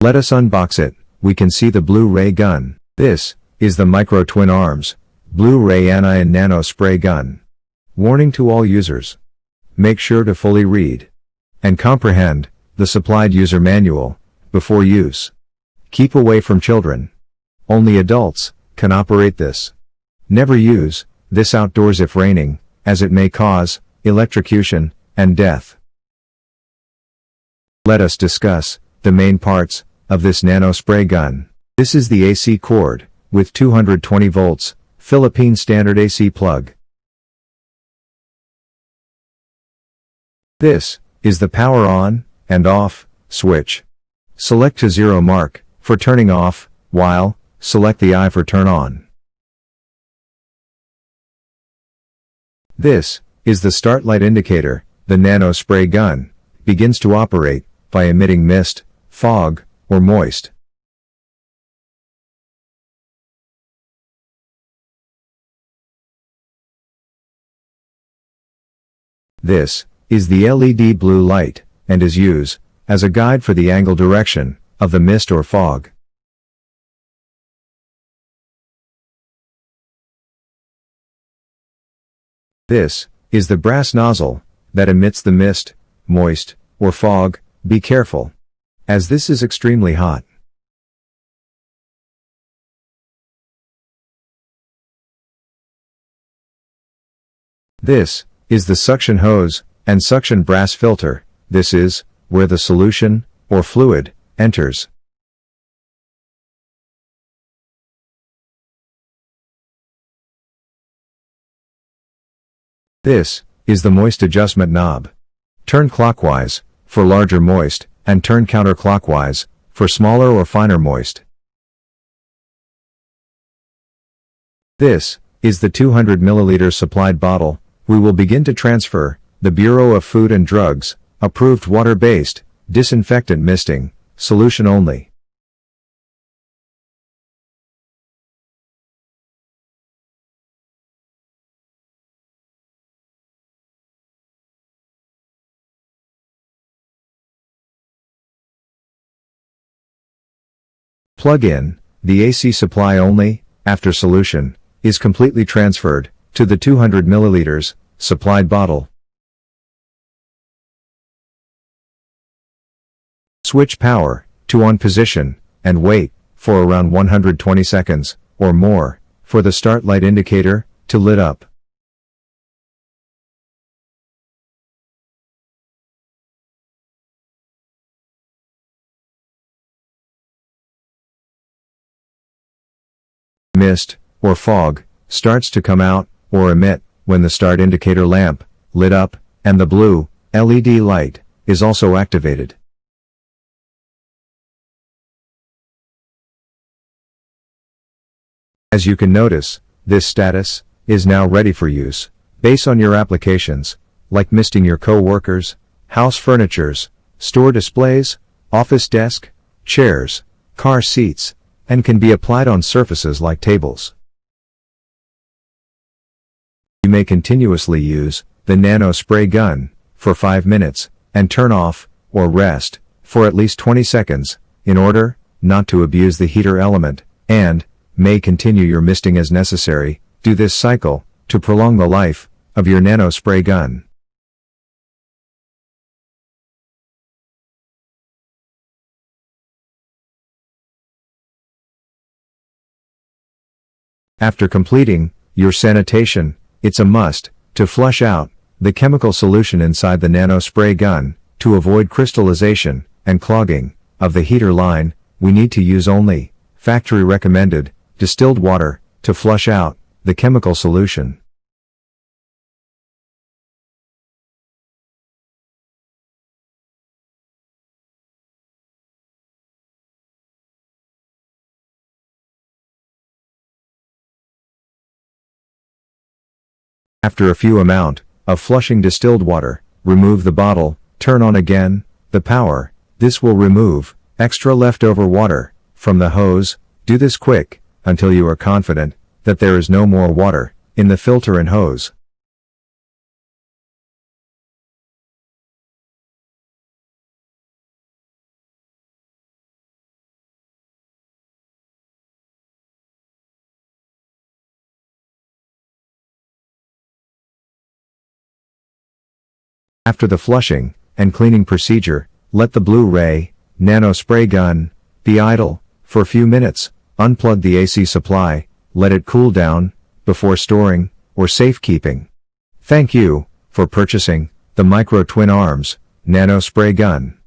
Let us unbox it. We can see the Blu-ray gun. This is the Micro Twin Arms Blu-ray Anion Nano Spray Gun. Warning to all users. Make sure to fully read and comprehend the supplied user manual before use. Keep away from children. Only adults can operate this. Never use this outdoors if raining, as it may cause electrocution and death. Let us discuss the main parts of this nano spray gun. This is the AC cord with 220 volts, Philippine standard AC plug. This is the power on and off switch. Select to 0 mark for turning off, while select the I for turn on. This is the start light indicator. The nano spray gun begins to operate by emitting mist, fog, or moist. This is the LED blue light, and is used as a guide for the angle direction of the mist or fog. This is the brass nozzle that emits the mist, moist, or fog. Be careful, as this is extremely hot. This is the suction hose and suction brass filter. This is where the solution or fluid enters. This is the moist adjustment knob. Turn clockwise for larger moist, and turn counterclockwise for smaller or finer moist. This is the 200 milliliter supplied bottle. We will begin to transfer the Bureau of Food and Drugs approved water-based disinfectant misting solution only. Plug in the AC supply only after solution is completely transferred to the 200 milliliters supplied bottle. Switch power to on position and wait for around 120 seconds or more for the start light indicator to lit up. Mist or fog starts to come out or emit when the start indicator lamp lit up and the blue LED light is also activated. As you can notice, this status is now ready for use based on your applications, like misting your co-workers, house furnitures, store displays, office desk, chairs, car seats, and can be applied on surfaces like tables. You may continuously use the nano spray gun for 5 minutes and turn off or rest for at least 20 seconds in order not to abuse the heater element, and may continue your misting as necessary. Do this cycle to prolong the life of your nano spray gun. After completing your sanitation, it's a must to flush out the chemical solution inside the nano spray gun to avoid crystallization and clogging of the heater line. We need to use only factory recommended distilled water to flush out the chemical solution. After a few amount of flushing distilled water, remove the bottle, turn on again the power. This will remove extra leftover water from the hose. Do this quick until you are confident that there is no more water in the filter and hose. After the flushing and cleaning procedure, let the Blu-ray Nano spray gun be idle for a few minutes. Unplug the AC supply, let it cool down before storing or safekeeping. Thank you for purchasing the Micro Twin Arms Nano spray gun.